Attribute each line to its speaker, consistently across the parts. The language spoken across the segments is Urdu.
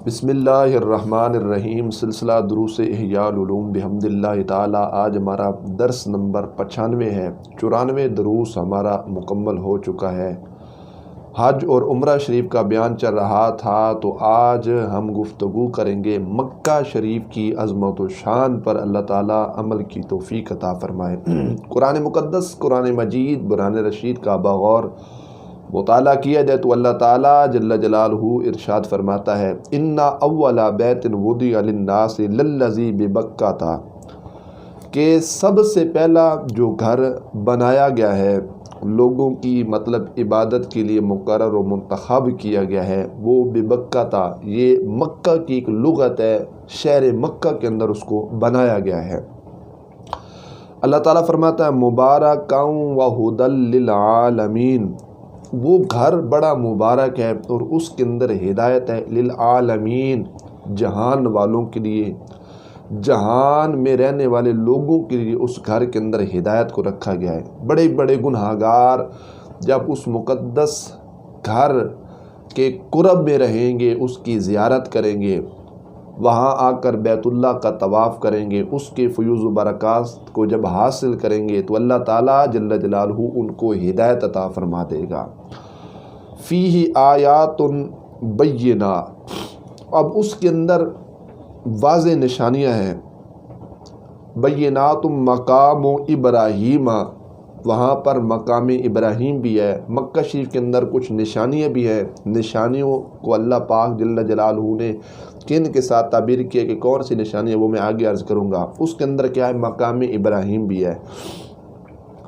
Speaker 1: بسم اللہ الرحمن الرحیم۔ سلسلہ دروس احیاء العلوم بحمد اللہ تعالی۔ آج ہمارا درس نمبر 95 ہے۔ 94 دروس ہمارا مکمل ہو چکا ہے۔ حج اور عمرہ شریف کا بیان چل رہا تھا، تو آج ہم گفتگو کریں گے مکہ شریف کی عظمت و شان پر۔ اللہ تعالی عمل کی توفیق عطا فرمائے۔ قرآن مقدس، قرآن مجید، برہان رشید کا بغور مطالعہ کیا جائے تو اللہ تعالیٰ جل جلالہ ارشاد فرماتا ہے، اِنَّ أَوَّلَ بَيْتٍ وُضِعَ لِلنَّاسِ لَلَّذِي بِبَکَّةَ، کہ سب سے پہلا جو گھر بنایا گیا ہے لوگوں کی مطلب عبادت کے لیے مقرر و منتخب کیا گیا ہے، وہ ببکہ تھا۔ یہ مکہ کی ایک لغت ہے، شہر مکہ کے اندر اس کو بنایا گیا ہے۔ اللہ تعالیٰ فرماتا ہے مبارکاً وہدی للعالمین، وہ گھر بڑا مبارک ہے اور اس کے اندر ہدایت ہے، للعالمین، جہان والوں کے لیے، جہان میں رہنے والے لوگوں کے لیے اس گھر کے اندر ہدایت کو رکھا گیا ہے۔ بڑے بڑے گنہگار جب اس مقدس گھر کے قرب میں رہیں گے، اس کی زیارت کریں گے، وہاں آ کر بیت اللہ کا طواف کریں گے، اس کے فیوز و برکات کو جب حاصل کریں گے تو اللہ تعالیٰ جل جلالہ ان کو ہدایت عطا فرما دے گا۔ فیہ آیات بینات، اب اس کے اندر واضح نشانیاں ہیں۔ بینات مقام ابراہیم، وہاں پر مقام ابراہیم بھی ہے۔ مکہ شریف کے اندر کچھ نشانیاں بھی ہیں۔ نشانیوں کو اللہ پاک جل جلالہ نے کن کے ساتھ تعبیر کیا کہ کون سی نشانی ہے، وہ میں آگے عرض کروں گا۔ اس کے اندر کیا ہے، مقام ابراہیم بھی ہے۔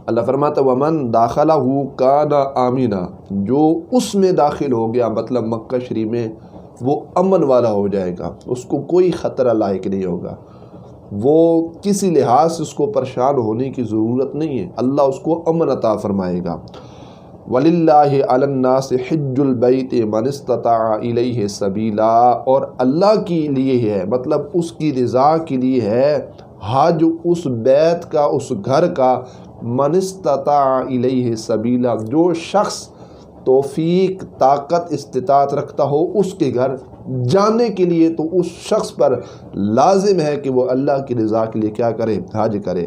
Speaker 1: اللہ فرماتا ومن داخلہ کان آمینہ، جو اس میں داخل ہو گیا مطلب مکہ شریف میں، وہ امن والا ہو جائے گا، اس کو کوئی خطرہ لاحق نہیں ہوگا، وہ کسی لحاظ سے اس کو پریشان ہونے کی ضرورت نہیں ہے، اللہ اس کو امن عطا فرمائے گا۔ وَلِلَّهِ عَلَى النَّاسِ حِجُّ الْبَيْتِ مَنِ اسْتَطَاعَ إِلَيْهِ سَبِيلًا، اور اللہ کے لیے ہے مطلب اس کی رضا کے لیے ہے حج اس بیت کا، اس گھر کا، مَنِ اسْتَطَاعَ إِلَيْهِ سَبِيلًا، جو شخص توفیق، طاقت، استطاعت رکھتا ہو اس کے گھر جانے کے لیے، تو اس شخص پر لازم ہے کہ وہ اللہ کی رضا کے لیے کیا کرے، حج کرے۔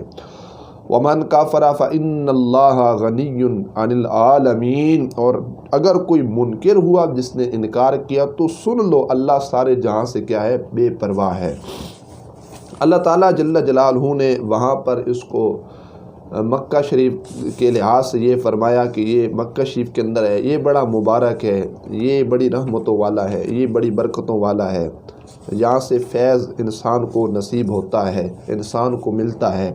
Speaker 1: وَمَنْ كَفَرَ فَإِنَّ اللَّهَ غَنِيٌّ عَنِ الْعَالَمِينَ، اور اگر کوئی منکر ہوا جس نے انکار کیا تو سن لو اللہ سارے جہاں سے کیا ہے، بے پرواہ ہے۔ اللہ تعالیٰ جل جلالہ نے وہاں پر اس کو مکہ شریف کے لحاظ سے یہ فرمایا کہ یہ مکہ شریف کے اندر ہے، یہ بڑا مبارک ہے، یہ بڑی رحمتوں والا ہے، یہ بڑی برکتوں والا ہے، یہاں سے فیض انسان کو نصیب ہوتا ہے، انسان کو ملتا ہے۔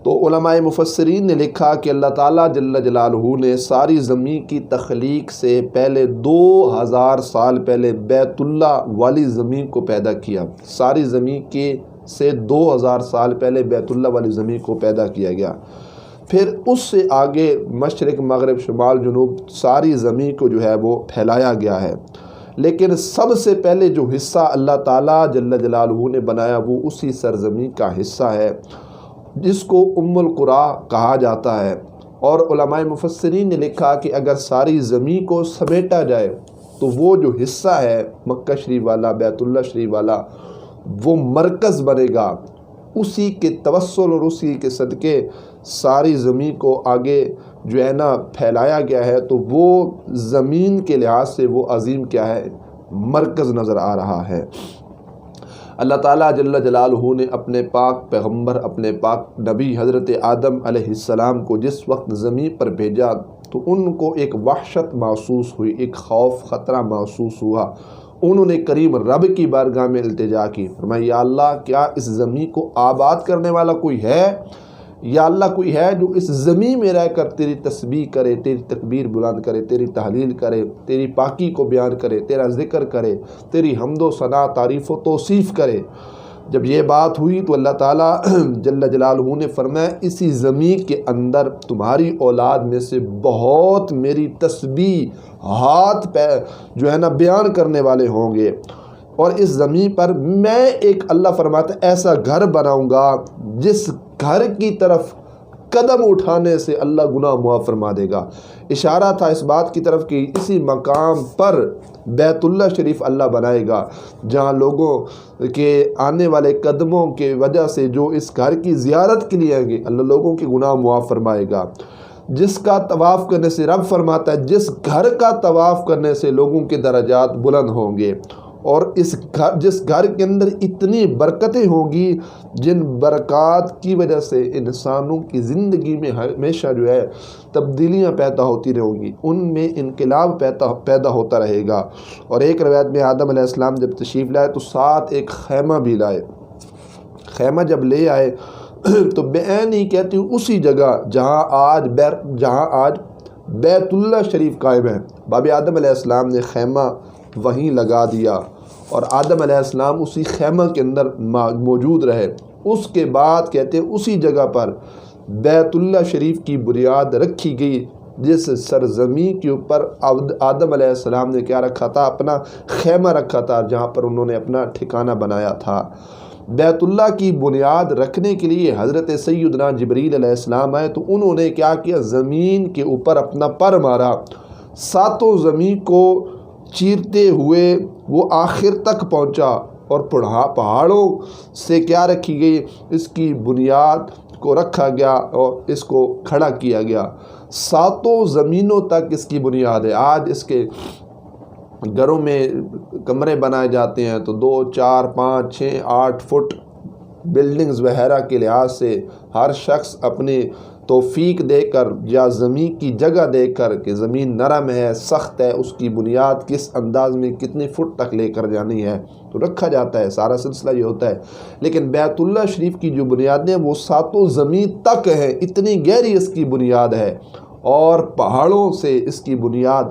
Speaker 1: تو علماء مفسرین نے لکھا کہ اللہ تعالیٰ جل جلالہ نے ساری زمین کی تخلیق سے پہلے 2000 سال پہلے بیت اللہ والی زمین کو پیدا کیا۔ ساری زمین کے سے 2000 سال پہلے بیت اللہ والی زمین کو پیدا کیا گیا، پھر اس سے آگے مشرق، مغرب، شمال، جنوب ساری زمین کو جو ہے وہ پھیلایا گیا ہے، لیکن سب سے پہلے جو حصہ اللہ تعالیٰ جل جلالہ نے بنایا وہ اسی سرزمین کا حصہ ہے جس کو ام القریٰ کہا جاتا ہے۔ اور علماء مفسرین نے لکھا کہ اگر ساری زمین کو سمیٹا جائے تو وہ جو حصہ ہے مکہ شریف والا، بیت اللہ شریف والا، وہ مرکز بنے گا، اسی کے توسل اور اسی کے صدقے ساری زمین کو آگے جو ہے نا پھیلایا گیا ہے، تو وہ زمین کے لحاظ سے وہ عظیم کیا ہے، مرکز نظر آ رہا ہے۔ اللہ تعالیٰ جل جلالہ نے اپنے پاک پیغمبر، اپنے پاک نبی حضرت آدم علیہ السلام کو جس وقت زمین پر بھیجا تو ان کو ایک وحشت محسوس ہوئی، ایک خوف، خطرہ محسوس ہوا۔ انہوں نے کریم رب کی بارگاہ میں التجا کی، فرمایا یا اللہ، کیا اس زمین کو آباد کرنے والا کوئی ہے؟ یا اللہ کوئی ہے جو اس زمین میں رہ کر تیری تسبیح کرے، تیری تکبیر بلند کرے، تیری تحلیل کرے، تیری پاکی کو بیان کرے، تیرا ذکر کرے، تیری حمد و ثنا، تعریف و توصیف کرے؟ جب یہ بات ہوئی تو اللہ تعالیٰ جل جلالہ نے فرمایا اسی زمین کے اندر تمہاری اولاد میں سے بہت میری تسبیح ہاتھ پہ جو ہے نا بیان کرنے والے ہوں گے، اور اس زمین پر میں ایک اللہ فرماتا ہے ایسا گھر بناؤں گا جس گھر کی طرف قدم اٹھانے سے اللہ گناہ معاف فرما دے گا۔ اشارہ تھا اس بات کی طرف کہ اسی مقام پر بیت اللہ شریف اللہ بنائے گا، جہاں لوگوں کے آنے والے قدموں کے وجہ سے جو اس گھر کی زیارت کے لیے آئیں گے، اللہ لوگوں کے گناہ معاف فرمائے گا۔ جس کا طواف کرنے سے، رب فرماتا ہے جس گھر کا طواف کرنے سے لوگوں کے درجات بلند ہوں گے، اور جس گھر کے اندر اتنی برکتیں ہوں گی جن برکات کی وجہ سے انسانوں کی زندگی میں ہمیشہ جو ہے تبدیلیاں پیدا ہوتی رہیں گی، ان میں انقلاب پیدا ہوتا رہے گا۔ اور ایک روایت میں آدم علیہ السلام جب تشریف لائے تو ساتھ ایک خیمہ بھی لائے۔ خیمہ جب لے آئے تو بعین ہی کہتی ہوں اسی جگہ جہاں آج بیت اللہ شریف قائم ہے، باب آدم علیہ السلام نے خیمہ وہیں لگا دیا، اور آدم علیہ السلام اسی خیمہ کے اندر موجود رہے۔ اس کے بعد کہتے ہیں اسی جگہ پر بیت اللہ شریف کی بنیاد رکھی گئی، جس سرزمین کے اوپر آدم علیہ السلام نے کیا رکھا تھا؟ اپنا خیمہ رکھا تھا، جہاں پر انہوں نے اپنا ٹھکانہ بنایا تھا۔ بیت اللہ کی بنیاد رکھنے کے لیے حضرت سیدنا جبریل علیہ السلام آئے، تو انہوں نے کیا کیا؟ زمین کے اوپر اپنا پر مارا، ساتوں زمین کو چیرتے ہوئے وہ آخر تک پہنچا، اور پہاڑوں سے کیا رکھی گئی؟ اس کی بنیاد کو رکھا گیا اور اس کو کھڑا کیا گیا۔ ساتوں زمینوں تک اس کی بنیاد ہے۔ آج اس کے گھروں میں کمرے بنائے جاتے ہیں تو 2، 4، 5، 6، 8 فٹ بلڈنگز وغیرہ کے لحاظ سے ہر شخص اپنی توفیق دے کر یا زمین کی جگہ دے کر کہ زمین نرم ہے، سخت ہے، اس کی بنیاد کس انداز میں کتنے فٹ تک لے کر جانی ہے تو رکھا جاتا ہے، سارا سلسلہ یہ ہوتا ہے۔ لیکن بیت اللہ شریف کی جو بنیادیں وہ ساتوں زمین تک ہیں، اتنی گہری اس کی بنیاد ہے، اور پہاڑوں سے اس کی بنیاد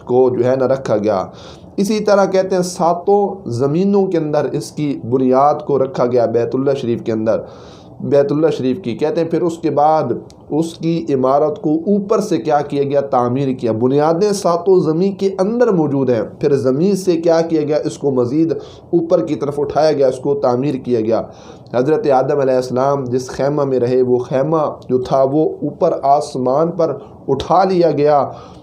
Speaker 1: کو جو ہے نہ رکھا گیا۔ اسی طرح کہتے ہیں ساتوں زمینوں کے اندر اس کی بنیاد کو رکھا گیا بیت اللہ شریف کے اندر، بیت اللہ شریف کی۔ کہتے ہیں پھر اس کے بعد اس کی عمارت کو اوپر سے کیا کیا گیا؟ تعمیر کیا۔ بنیادیں ساتوں زمین کے اندر موجود ہیں، پھر زمین سے کیا کیا گیا؟ اس کو مزید اوپر کی طرف اٹھایا گیا، اس کو تعمیر کیا گیا۔ حضرت آدم علیہ السلام جس خیمہ میں رہے، وہ خیمہ جو تھا وہ اوپر آسمان پر اٹھا لیا گیا،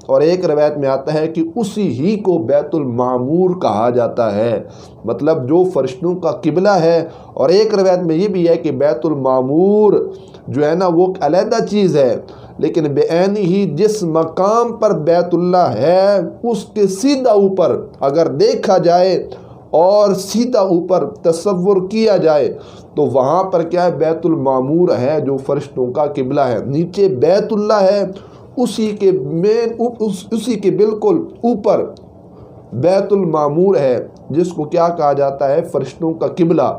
Speaker 1: اور ایک روایت میں آتا ہے کہ اسی ہی کو بیت المعمور کہا جاتا ہے، مطلب جو فرشتوں کا قبلہ ہے۔ اور ایک روایت میں یہ بھی ہے کہ بیت المعمور جو ہے نا وہ علیحدہ چیز ہے، لیکن بعین ہی جس مقام پر بیت اللہ ہے اس کے سیدھا اوپر اگر دیکھا جائے اور سیدھا اوپر تصور کیا جائے تو وہاں پر کیا ہے؟ بیت المعمور ہے جو فرشتوں کا قبلہ ہے۔ نیچے بیت اللہ ہے، اسی کے بالکل اوپر بیت المعمور ہے، جس کو کیا کہا جاتا ہے؟ فرشتوں کا قبلہ۔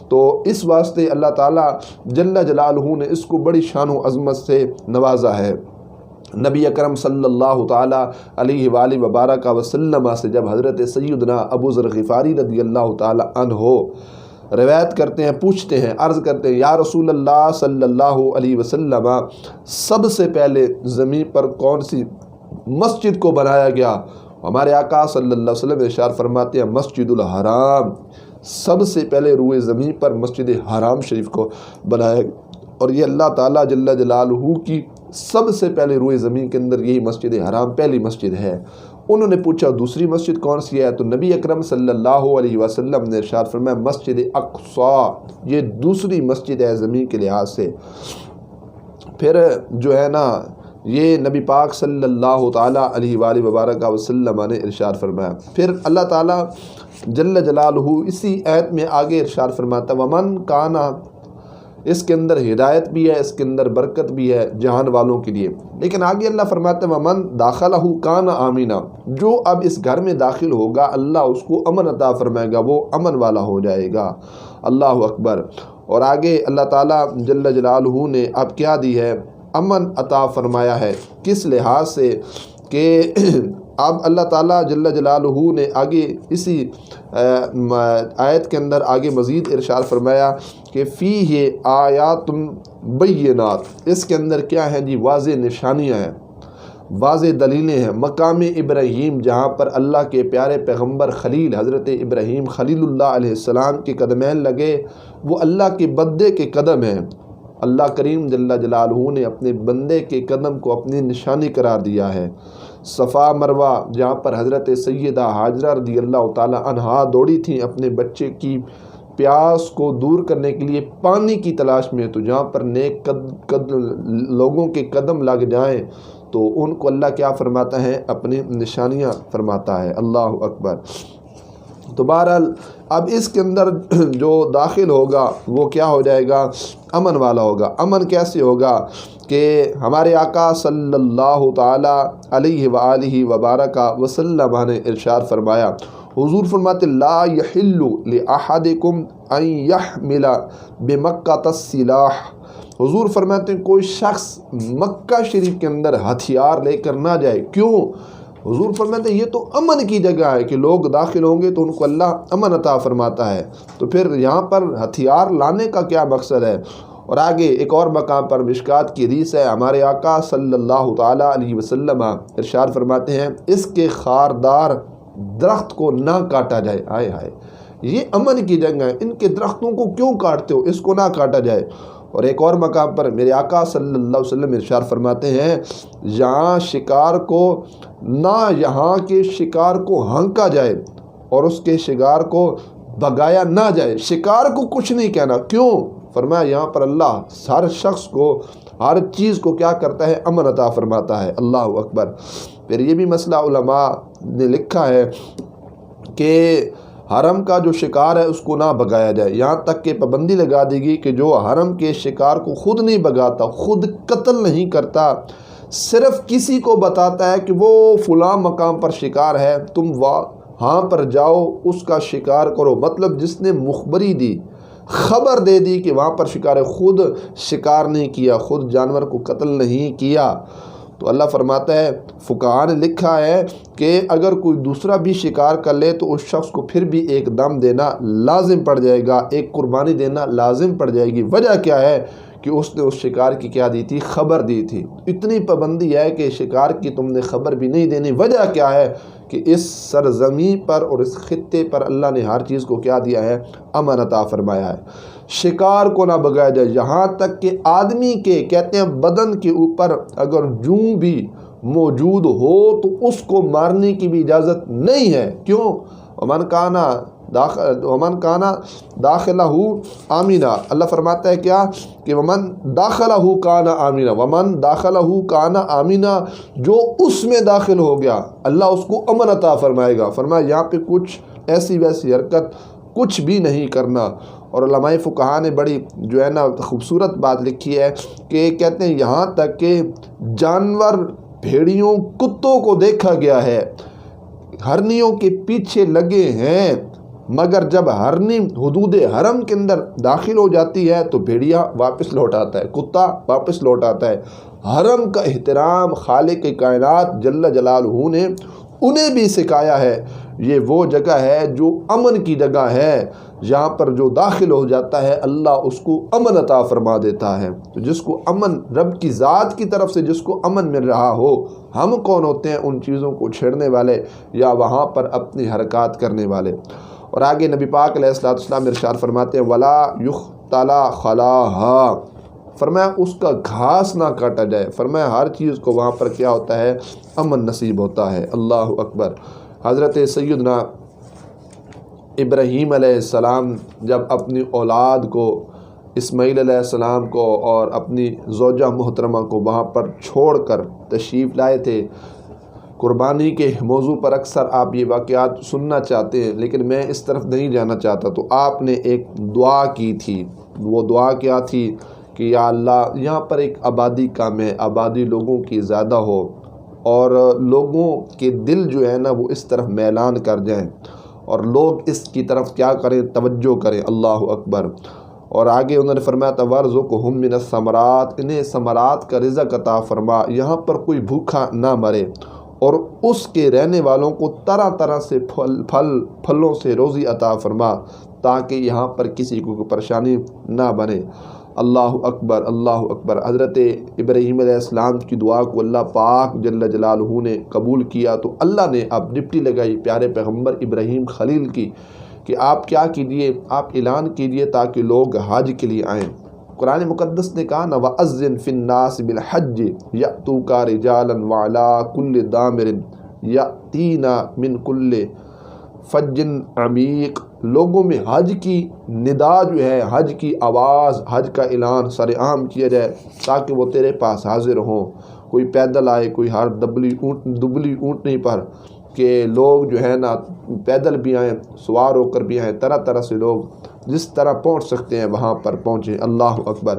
Speaker 1: تو اس واسطے اللہ تعالیٰ جل جلالہ نے اس کو بڑی شان و عظمت سے نوازا ہے۔ نبی اکرم صلی اللہ تعالیٰ علیہ وآلہ وبارک وسلم سے جب حضرت سیدنا ابو ذر غفاری رضی اللہ تعالیٰ عنہ روایت کرتے ہیں، پوچھتے ہیں، عرض کرتے ہیں یا رسول اللہ صلی اللہ علیہ وسلم، سب سے پہلے زمین پر کون سی مسجد کو بنایا گیا؟ ہمارے آقا صلی اللہ علیہ وسلم ارشاد فرماتے ہیں مسجد الحرام، سب سے پہلے روئے زمین پر مسجد حرام شریف کو بنایا گیا، اور یہ اللہ تعالیٰ جل جلالہ کی سب سے پہلے روئے زمین کے اندر یہی مسجد حرام پہلی مسجد ہے۔ انہوں نے پوچھا دوسری مسجد کون سی ہے؟ تو نبی اکرم صلی اللہ علیہ وسلم نے ارشاد فرمایا مسجد اقصی، یہ دوسری مسجد ہے زمین کے لحاظ سے۔ پھر جو ہے نا یہ نبی پاک صلی اللہ تعالیٰ علیہ وآلہ وبارک وسلم نے ارشاد فرمایا۔ پھر اللہ تعالیٰ جل جلالہ اسی آیت میں آگے ارشاد فرماتا ومن کانا، اس کے اندر ہدایت بھی ہے، اس کے اندر برکت بھی ہے جہان والوں کے لیے، لیکن آگے اللہ فرماتا ہے ومن داخلہ کان آمینہ، جو اب اس گھر میں داخل ہوگا اللہ اس کو امن عطا فرمائے گا، وہ امن والا ہو جائے گا۔ اللہ اکبر۔ اور آگے اللہ تعالیٰ جل جلالہ نے اب کیا دی ہے؟ امن عطا فرمایا ہے، کس لحاظ سے کہ اب اللہ تعالیٰ جل جلالہ نے آگے اسی آیت کے اندر آگے مزید ارشاد فرمایا کہ فیہ آیات بینات، اس کے اندر کیا ہیں جی؟ واضح نشانیاں ہیں، واضح دلیلیں ہیں۔ مقام ابراہیم جہاں پر اللہ کے پیارے پیغمبر خلیل حضرت ابراہیم خلیل اللہ علیہ السلام کے قدمین لگے، وہ اللہ کے بدے کے قدم ہیں، اللہ کریم جل جلالہ نے اپنے بندے کے قدم کو اپنی نشانی قرار دیا ہے۔ صفا مروہ جہاں پر حضرت سیدہ ہاجرہ رضی اللہ تعالی عنہا دوڑی تھیں اپنے بچے کی پیاس کو دور کرنے کے لیے پانی کی تلاش میں، تو جہاں پر نیک لوگوں کے قدم لگ جائیں تو ان کو اللہ کیا فرماتا ہے؟ اپنی نشانیاں فرماتا ہے۔ اللہ اکبر۔ تو بہرحال اب اس کے اندر جو داخل ہوگا وہ کیا ہو جائے گا؟ امن والا ہوگا۔ امن کیسے ہوگا کہ ہمارے آقا صلی اللہ تعالی علیہ وآلہ وبارک وسلم نے ارشاد فرمایا، حضور فرماتے لا یحل لأحدکم ان یحمل بمکہ السلاح، حضور فرماتے ہیں کوئی شخص مکہ شریف کے اندر ہتھیار لے کر نہ جائے۔ کیوں؟ حضور فرماتے ہیں یہ تو امن کی جگہ ہے کہ لوگ داخل ہوں گے تو ان کو اللہ امن عطا فرماتا ہے، تو پھر یہاں پر ہتھیار لانے کا کیا مقصد ہے؟ اور آگے ایک اور مقام پر مشکات کی حدیث ہے، ہمارے آقا صلی اللہ تعالی علیہ وسلم ارشاد فرماتے ہیں اس کے خاردار درخت کو نہ کاٹا جائے۔ ہائے ہائے، یہ امن کی جگہ ہے، ان کے درختوں کو کیوں کاٹتے ہو؟ اس کو نہ کاٹا جائے۔ اور ایک اور مقام پر میرے آقا صلی اللہ علیہ وسلم ارشاد فرماتے ہیں یہاں شکار کو نہ یہاں کے شکار کو ہانکا جائے اور اس کے شکار کو بھگایا نہ جائے۔ شکار کو کچھ نہیں کہنا، کیوں؟ فرمایا یہاں پر اللہ ہر شخص کو ہر چیز کو کیا کرتا ہے؟ امن عطا فرماتا ہے۔ اللہ اکبر۔ پھر یہ بھی مسئلہ علماء نے لکھا ہے کہ حرم کا جو شکار ہے اس کو نہ بھگایا جائے، یہاں تک کہ پابندی لگا دی گئی کہ جو حرم کے شکار کو خود نہیں بھگاتا، خود قتل نہیں کرتا، صرف کسی کو بتاتا ہے کہ وہ فلاں مقام پر شکار ہے، تم وہاں پر جاؤ اس کا شکار کرو، مطلب جس نے مخبری دی، خبر دے دی کہ وہاں پر شکار ہے، خود شکار نہیں کیا، خود جانور کو قتل نہیں کیا، تو اللہ فرماتا ہے فقہاء نے لکھا ہے کہ اگر کوئی دوسرا بھی شکار کر لے تو اس شخص کو پھر بھی ایک دم دینا لازم پڑ جائے گا، ایک قربانی دینا لازم پڑ جائے گی۔ وجہ کیا ہے کہ اس نے اس شکار کی کیا دی تھی؟ خبر دی تھی۔ اتنی پابندی ہے کہ شکار کی تم نے خبر بھی نہیں دینی۔ وجہ کیا ہے کہ اس سرزمین پر اور اس خطے پر اللہ نے ہر چیز کو کیا دیا ہے؟ امن عطا فرمایا ہے۔ شکار کو نہ بگایا جائے، یہاں تک کہ آدمی کے کہتے ہیں بدن کے اوپر اگر جوں بھی موجود ہو تو اس کو مارنے کی بھی اجازت نہیں ہے۔ کیوں؟ ومن کانا داخلہ آمینہ، اللہ فرماتا ہے کیا کہ ومن داخلہ کانا آمینہ، ومن داخلہ کانا آمینہ، جو اس میں داخل ہو گیا اللہ اس کو امن عطا فرمائے گا۔ فرمایا یہاں پہ کچھ ایسی ویسی حرکت کچھ بھی نہیں کرنا۔ اور علماء فقہاء نے بڑی جو ہے نا خوبصورت بات لکھی ہے کہ کہتے ہیں یہاں تک کہ جانور بھیڑیوں کتوں کو دیکھا گیا ہے ہرنیوں کے پیچھے لگے ہیں، مگر جب ہرنی حدود حرم کے اندر داخل ہو جاتی ہے تو بھیڑیا واپس لوٹ آتا ہے، کتا واپس لوٹ آتا ہے۔ حرم کا احترام خالق کائنات جل جلالہ نے انہیں بھی سکھایا ہے۔ یہ وہ جگہ ہے جو امن کی جگہ ہے، یہاں پر جو داخل ہو جاتا ہے اللہ اس کو امن عطا فرما دیتا ہے۔ تو جس کو امن رب کی ذات کی طرف سے جس کو امن مل رہا ہو، ہم کون ہوتے ہیں ان چیزوں کو چھیڑنے والے یا وہاں پر اپنی حرکات کرنے والے؟ اور آگے نبی پاک علیہ السلام ارشاد فرماتے ہیں وَلَا يُخْتَلَ خَلَاهَا، فرمایا اس کا گھاس نہ کاٹا جائے، فرمایا ہر چیز کو وہاں پر کیا ہوتا ہے؟ امن نصیب ہوتا ہے۔ اللہ اکبر۔ حضرت سیدنا ابراہیم علیہ السلام جب اپنی اولاد کو اسماعیل علیہ السلام کو اور اپنی زوجہ محترمہ کو وہاں پر چھوڑ کر تشریف لائے تھے، قربانی کے موضوع پر اکثر آپ یہ واقعات سننا چاہتے ہیں لیکن میں اس طرف نہیں جانا چاہتا، تو آپ نے ایک دعا کی تھی۔ وہ دعا کیا تھی کہ یا اللہ یہاں پر ایک آبادی کم ہے، آبادی لوگوں کی زیادہ ہو اور لوگوں کے دل جو ہے نا وہ اس طرف میلان کر جائیں اور لوگ اس کی طرف کیا کریں؟ توجہ کریں۔ اللہ اکبر۔ اور آگے انہوں نے فرمایا تھا وَارْزُقْهُم مِّنَ الثَّمَرَاتِ، انہیں ثمرات کا رزق عطا فرما، یہاں پر کوئی بھوکا نہ مرے، اور اس کے رہنے والوں کو طرح طرح سے پھلوں سے روزی عطا فرما تاکہ یہاں پر کسی کو کوئی پریشانی نہ بنے۔ اللہ اکبر، اللہ اکبر۔ حضرت ابراہیم علیہ السلام کی دعا کو اللہ پاک جل جلالہ نے قبول کیا تو اللہ نے اب ڈپٹی لگائی پیارے پیغمبر ابراہیم خلیل کی کہ آپ کیا کیجئے، آپ اعلان کیجئے تاکہ لوگ حج کے لیے آئیں۔ قرآن مقدس نے کہا نا وَأَذِّن فِي النَّاسِ بِالْحَجِّ يَأْتُوكَ رِجَالًا وَعَلَىٰ كُلِّ ضَامِرٍ يَأْتِينَ مِنْ كُلِّ فَجٍّ عَمِيقٍ، لوگوں میں حج کی ندا جو ہے، حج کی آواز، حج کا اعلان سر عام کیا جائے تاکہ وہ تیرے پاس حاضر ہوں۔ کوئی پیدل آئے، کوئی ہر دبلی اونٹنی پر، کہ لوگ جو ہے نا پیدل بھی آئیں، سوار ہو کر بھی آئیں، طرح طرح سے لوگ جس طرح پہنچ سکتے ہیں وہاں پر پہنچیں۔ اللہ اکبر۔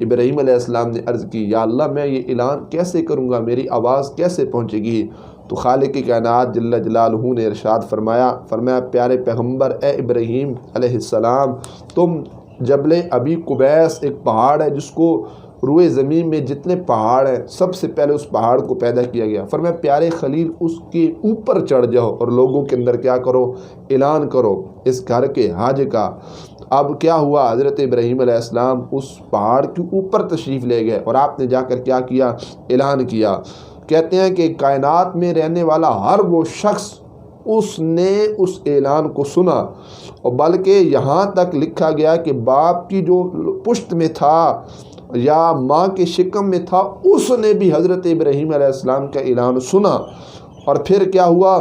Speaker 1: ابراہیم علیہ السلام نے عرض کی یا اللہ میں یہ اعلان کیسے کروں گا، میری آواز کیسے پہنچے گی؟ تو خالق کائنات جل جلالہ نے ارشاد فرمایا پیارے پیغمبر اے ابراہیم علیہ السلام، تم جبل ابی قبیس، ایک پہاڑ ہے جس کو روئے زمین میں جتنے پہاڑ ہیں سب سے پہلے اس پہاڑ کو پیدا کیا گیا، فرمایا پیارے خلیل اس کے اوپر چڑھ جاؤ اور لوگوں کے اندر کیا کرو، اعلان کرو اس گھر کے حج کا۔ اب کیا ہوا، حضرت ابراہیم علیہ السلام اس پہاڑ کے اوپر تشریف لے گئے اور آپ نے جا کر کیا کیا، اعلان کیا۔ کہتے ہیں کہ کائنات میں رہنے والا ہر وہ شخص اس نے اس اعلان کو سنا، اور بلکہ یہاں تک لکھا گیا کہ باپ کی جو پشت میں تھا یا ماں کے شکم میں تھا اس نے بھی حضرت ابراہیم علیہ السلام کا اعلان سنا۔ اور پھر کیا ہوا،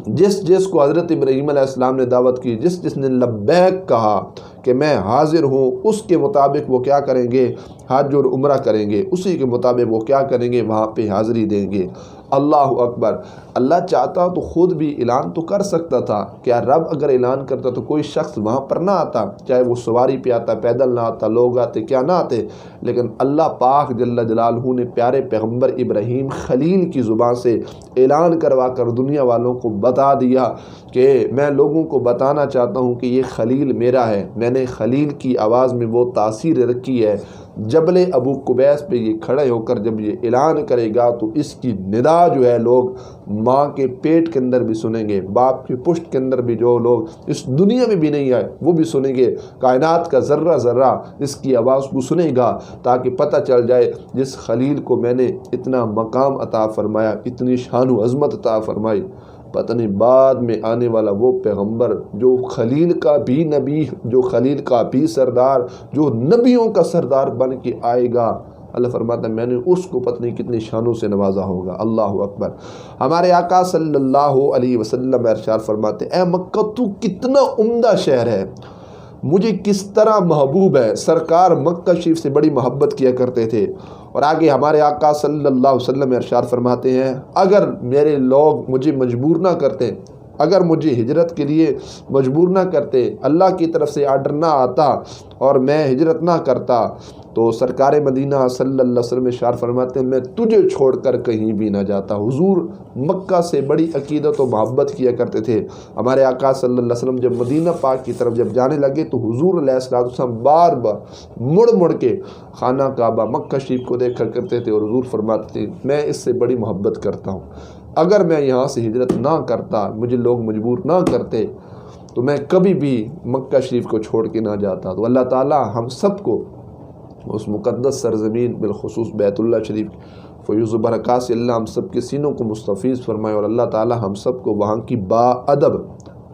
Speaker 1: جس کو حضرت ابراہیم علیہ السلام نے دعوت کی، جس نے لبیک کہا کہ میں حاضر ہوں، اس کے مطابق وہ کیا کریں گے، حج اور عمرہ کریں گے، اسی کے مطابق وہ کیا کریں گے، وہاں پہ حاضری دیں گے۔ اللہ اکبر۔ اللہ چاہتا تو خود بھی اعلان تو کر سکتا تھا، کیا رب اگر اعلان کرتا تو کوئی شخص وہاں پر نہ آتا، چاہے وہ سواری پہ آتا، پیدل نہ آتا، لوگ آتے، کیا نہ آتے، لیکن اللہ پاک جل جلالہ نے پیارے پیغمبر ابراہیم خلیل کی زبان سے اعلان کروا کر دنیا والوں کو بتا دیا کہ میں لوگوں کو بتانا چاہتا ہوں کہ یہ خلیل میرا ہے، میں نے خلیل کی آواز میں وہ تاثیر رکھی ہے۔ جبل ابو قبیس پہ یہ کھڑے ہو کر جب یہ اعلان کرے گا تو اس کی ندا جو ہے لوگ ماں کے پیٹ کے اندر بھی سنیں گے، باپ کی پشت کے اندر بھی جو لوگ اس دنیا میں بھی نہیں آئے وہ بھی سنیں گے، کائنات کا ذرہ ذرہ اس کی آواز کو سنے گا، تاکہ پتہ چل جائے جس خلیل کو میں نے اتنا مقام عطا فرمایا، اتنی شان و عظمت عطا فرمائی، پتہ نہیں بعد میں آنے والا وہ پیغمبر جو خلیل کا بھی نبی، جو خلیل کا بھی سردار، جو نبیوں کا سردار بن کے آئے گا، اللہ فرماتا ہے میں نے اس کو پتہ نہیں کتنی شانوں سے نوازا ہوگا۔ اللہ اکبر۔ ہمارے آقا صلی اللہ علیہ وسلم ارشاد فرماتے اے مکہ تو کتنا عمدہ شہر ہے، مجھے کس طرح محبوب ہے۔ سرکار مکہ شریف سے بڑی محبت کیا کرتے تھے۔ اور آگے ہمارے آقا صلی اللہ علیہ وسلم ارشاد فرماتے ہیں اگر میرے لوگ مجھے مجبور نہ کرتے، اگر مجھے ہجرت کے لیے مجبور نہ کرتے، اللہ کی طرف سے آرڈر نہ آتا اور میں ہجرت نہ کرتا، تو سرکار مدینہ صلی اللہ علیہ وسلم ارشاد فرماتے ہیں میں تجھے چھوڑ کر کہیں بھی نہ جاتا۔ حضور مکہ سے بڑی عقیدت و محبت کیا کرتے تھے۔ ہمارے آقا صلی اللہ علیہ وسلم جب مدینہ پاک کی طرف جب جانے لگے تو حضور علیہ السلام بار بار مڑ کے خانہ کعبہ مکہ شریف کو دیکھا کرتے تھے، اور حضور فرماتے تھے میں اس سے بڑی محبت کرتا ہوں، اگر میں یہاں سے ہجرت نہ کرتا، مجھے لوگ مجبور نہ کرتے، تو میں کبھی بھی مکہ شریف کو چھوڑ کے نہ جاتا۔ تو اللہ تعالی ہم سب کو اس مقدس سرزمین بالخصوص بیت اللہ شریف فیوز و برکات سے اللہ ہم سب کے سینوں کو مستفیض فرمائے، اور اللہ تعالی ہم سب کو وہاں کی با ادب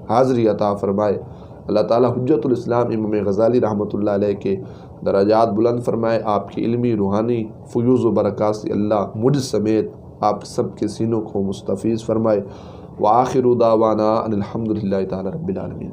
Speaker 1: حاضری عطا فرمائے۔ اللہ تعالی حجت الاسلام امام غزالی رحمۃ اللہ علیہ کے درجات بلند فرمائے، آپ کی علمی روحانی فیوز و برکات سے اللہ مجھ سمیت آپ سب کے سینوں کو مستفیض فرمائے۔ وآخر دعوانا ان الحمد للہ تعالی رب العالمین۔